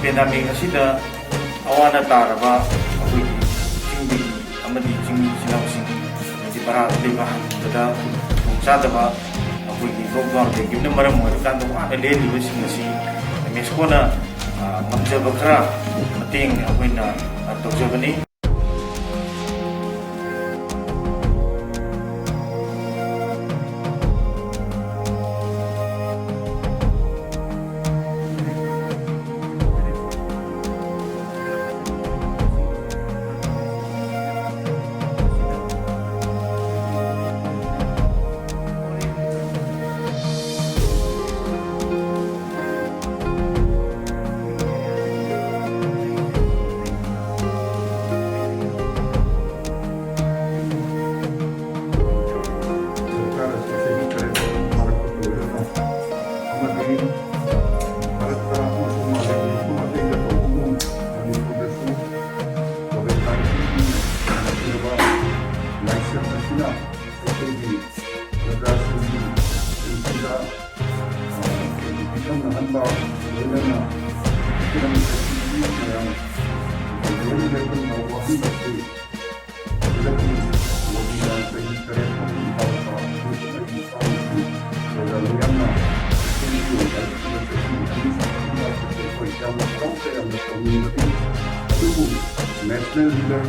Pandemic ꯑꯁꯤꯗ ꯑꯋꯥꯅ ꯇꯥꯔꯕ ꯑꯩꯈꯣꯏꯒꯤ ꯆꯤꯡꯗꯒꯤ ꯑꯃꯗꯤ ꯆꯤꯡꯃꯤ ꯏꯆꯤꯜ ꯏꯅꯥꯎꯁꯤꯡ ꯚꯔꯥꯗ ꯂꯩꯕ ꯍꯟꯕꯗ ꯈꯨꯗꯣꯡꯆꯥꯗꯕ ꯑꯩꯈꯣꯏꯒꯤ ꯂꯣꯛꯗꯥꯎꯟ ꯂꯩꯈꯤꯕꯅ ꯃꯔꯝ ꯑꯣꯏꯔꯀꯥꯟꯗ ꯋꯥꯅ ꯂꯦꯜꯂꯤꯕꯁꯤꯡ ꯑꯁꯤ ꯃꯦꯛꯁꯤꯀꯣꯅ ꯉꯝꯖꯕ ꯈꯔ ꯃꯇꯦꯡ ꯑꯩꯈꯣꯏꯅ ꯇꯧꯖꯕꯅꯤ. National leader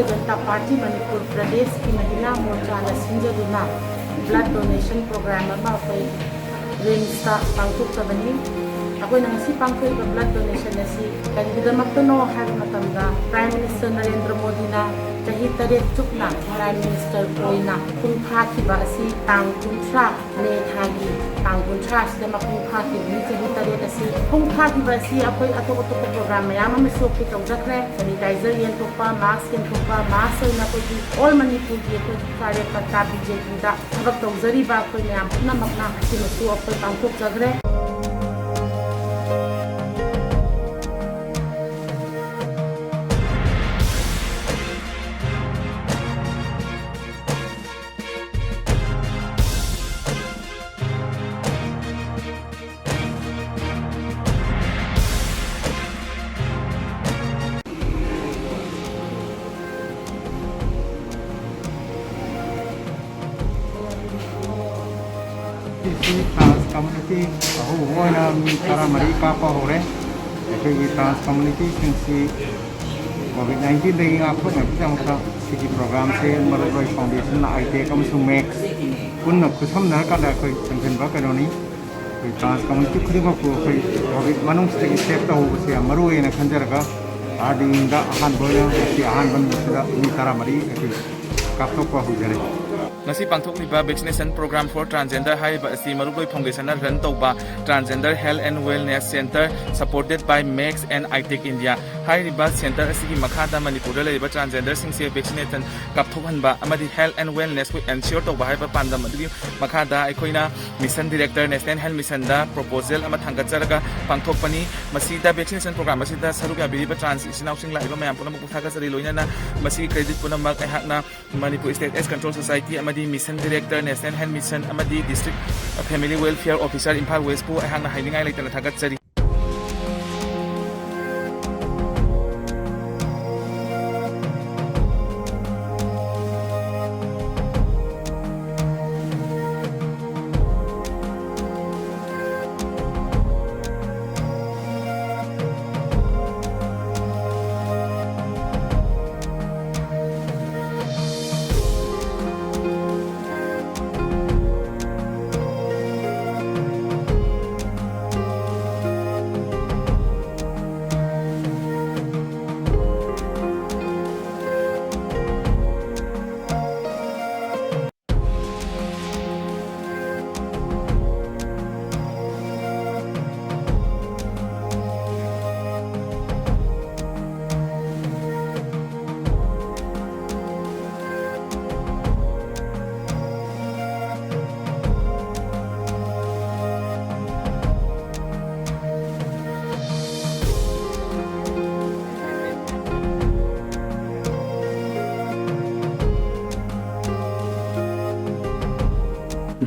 Janata party Manipur Pradesh की महिला मोर्चा सिंजदुना ब्लड डोनेशन प्रोग्राम रेंज पांथोक्तबनी पांथोब ब्लड डोनेशन कईगदमक्तनो प्राइम मिनिस्टर नरेंद्र मोदी चाही 8 चुकना प्राइम मिनिस्टर ओइना पुंफाखिबा असि तांग 30 मे थागी तांग 30 सिदा मपुं फाखिबनी चाही 8 असि पुंफाखिबा असि अखोई अतोप अतोप प्रोग्राम मयाम अमे सोपि तौजखरे सैनिटाइजर येंथोपा मास्क येंथोपा मास्क ओइना कोई ऑल मणिपुर की कोई कार्यकर्ता बीजेपी दा थबक तौजरीबा कोई मयाम पुनमकना सिमसु अखोई पांथोकजगरे. trans community na para mari ka pa hore cái trans community since COVID-19 dagi nga po nagpitang sa city program se Maragoi Foundation na IT kam su max kun na kusam na ka da koi sangen ba ka ni trans community khudi ma ko koi COVID manung se step ta ho se maru na khanjar ka ading da han boya si han ban da ni tara mari ka to ko hu jare. Nasi pangthokliba vaccination program for transgender haiba asi Marugoi Foundation run tauba transgender health and wellness center supported by Max and iTech India. Haiba center asigi makhada Manipur laiba transgender singse vaccination kapthokhanba amadi health and wellness ko ensure tauba haiba pandam adigi makhada aikoina mission director national health mission da proposal ama thangacharaga pangthokpani masida vaccination program asida sarubya biriba trans isinausing laiba mayam puna mukuthaga sari loinana masi credit puna mak ehakna Manipur State AIDS Control Society amadi mission director national health mission amadi district family welfare officer Imphal West pu ehakna hainingai leitana thagat sari.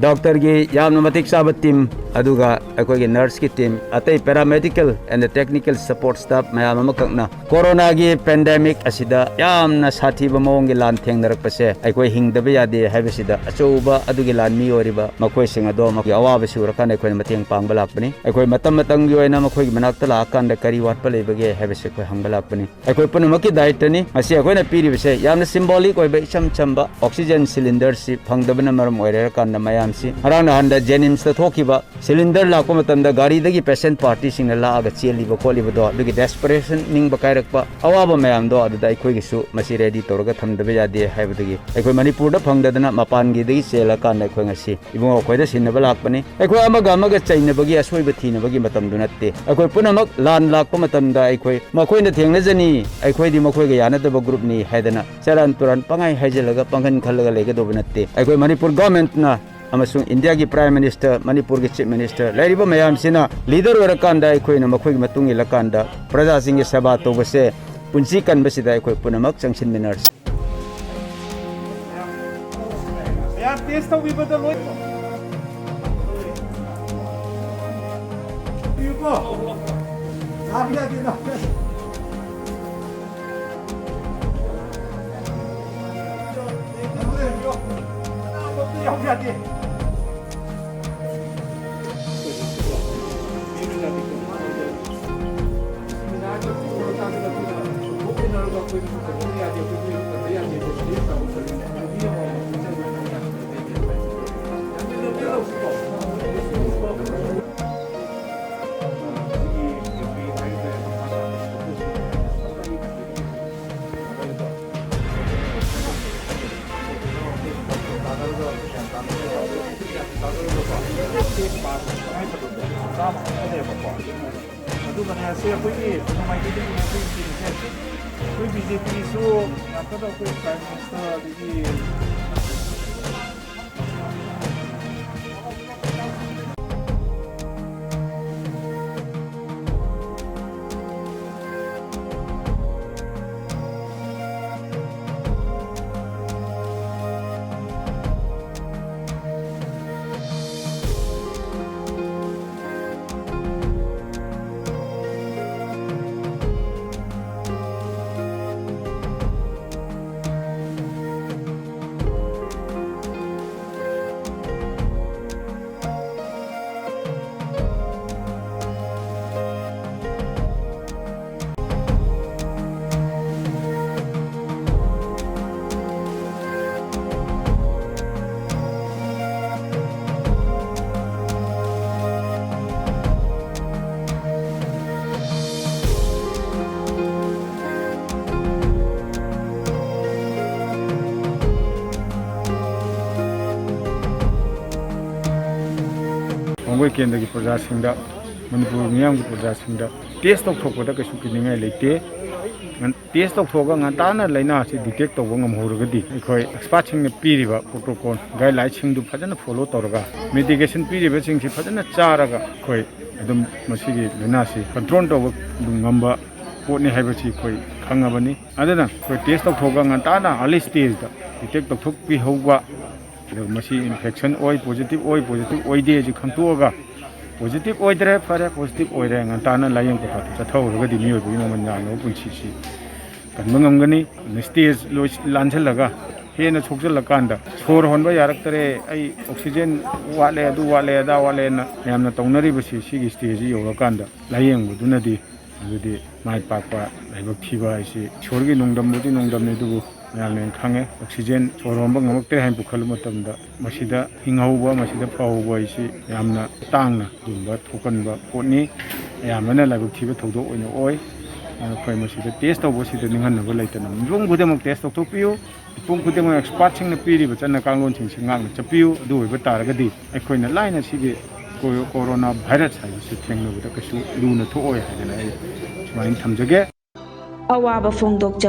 doctor gi yamna matik sabat team aduga akoi gi nurse ki team atai paramedical and the technical support staff mayam amakna corona gi pandemic asida yamna sathi ba mong gi lan thengnarak pase akoi hingdaba yade haibasida achoba adugi lan mi oriba makoi singa do maki awabe sura kan akoi mateng pangba lakpani akoi matam matang gi oina makoi gi manakta la kan da kari wat pa lebage haibase koi hangba lakpani akoi punamaki daita ni asi akoi na piri base yamna symbolic oi ba icham chamba oxygen cylinder si phangdabana maram oire kan na mayam si harana handa jenims ta thokiba cylinder lakpa matamda gari dagi patient party singna la aga cheli ba kholi ba do dugi desperation ning ba kairakpa awaba mayam do adu dai khoi gi su masi ready torga thamdabe yade haibadagi akoi manipur da phangdadana mapan gi dagi chela kan akoi ngasi ibung akoi da sinna ba lakpani akoi amaga chaina bagi asoi ba thina bagi matam du natte akoi punamak lan lakpa matamda akoi makoi na thengna jani akoi di makoi ga yana da ba group ni haidana charan turan pangai haijalaga pangan khalaga lega do natte akoi manipur government na amasung India ki Prime Minister, Manipur ki Chief Minister, lairiba mayam sina leader warakanda ikoi na makoi matung ilakanda praja singi saba to base punsi kan basida ikoi punamak changsin minars. Ya testa o viva da noite. Vivo. Havia de não. Ongoi kendagi praja singda Manipur miyam gi praja singda test tok thokpada kaisu kiningai leite test tok thoga ngantana laina si detect tawba ngamhoragadi ekhoi expert singna piriba protocol guideline singdu phajana follow tawraga medication piriba singsi phajana charaga khoi adum masigi laina si control tawba ngamba potni haibasi khoi khangabani adana khoi test tok thoga ngantana early stage da detect tok thok pi hauba masi infection oi positive oi de ji khangtoga positive oi dre fare positive oi re ngantana layeng ko ta chathau di mi oi bi man na no punchi si kan mangam stage lo lanchalaga hena chokjala kanda sor honba yarak tare ai oxygen wale na yamna taunari basi sigi stage yo kanda layeng bu dunadi adudi mai pakpa laibak thiba ai sorgi nongdam ne du ꯌꯥꯝꯅ ꯈꯪꯉꯦ oxygen ꯁꯣꯔ ꯍꯣꯟꯕ ꯉꯝꯃꯛꯇ꯭ꯔꯦ ꯍꯥꯏꯅ ꯄꯨꯈꯠꯂꯨ ꯃꯇꯝꯗ ꯃꯁꯤꯗ ꯍꯤꯡꯍꯧꯕ ꯃꯁꯤꯗ ꯐꯍꯧꯕ ꯍꯥꯏꯁꯤ ꯌꯥꯝꯅ ꯇꯥꯡꯅ ꯑꯗꯨꯒꯨꯝꯕ ꯊꯣꯛꯀꯟꯕ ꯄꯣꯠꯅꯤ ꯑꯌꯥꯝꯕꯅ ꯂꯥꯏꯕꯛ ꯊꯤꯕ ꯊꯧꯗꯣꯛ ꯑꯣꯏꯅ ꯑꯣꯏ ꯑꯩꯈꯣꯏ ꯃꯁꯤꯗ ꯇꯦꯁ ꯇꯧꯕꯁꯤꯗ ꯅꯤꯡꯍꯟꯅꯕ ꯂꯩꯇꯅ ꯃꯤꯄꯨꯝ ꯈꯨꯗꯤꯡꯃꯛ ꯇꯦꯁ ꯇꯧꯊꯣꯛꯄꯤꯌꯨ ꯃꯤꯄꯨꯝ ꯈꯨꯗꯤꯡꯃꯛ ꯑꯦꯛꯁꯄꯥꯔꯠꯁꯤꯡꯅ ꯄꯤꯔꯤꯕ ꯆꯠꯅ ꯀꯥꯡꯂꯣꯟꯁꯤꯡꯁꯤ ꯉꯥꯛꯅ ꯆꯠꯄꯤꯌꯨ ꯑꯗꯨ ꯑꯣꯏꯕ ꯇꯥꯔꯒꯗꯤ ꯑꯩꯈꯣꯏꯅ ꯂꯥꯏꯅ ꯁꯤꯒꯤ ꯀꯣꯔꯣꯅꯥ ꯚꯥꯏꯔꯁ ꯍꯥꯏꯕꯁꯤ ꯊꯦꯡꯅꯕꯗ ꯀꯩꯁꯨ ꯂꯨꯅ ꯊꯣꯛꯑꯣꯏ ꯍꯥꯏꯗꯅ ꯑꯩ ꯁꯨꯃꯥꯏꯅ ꯊꯝꯖꯒꯦ꯫ ꯑꯋꯥꯕ ꯐꯣꯡꯗꯣꯛꯆ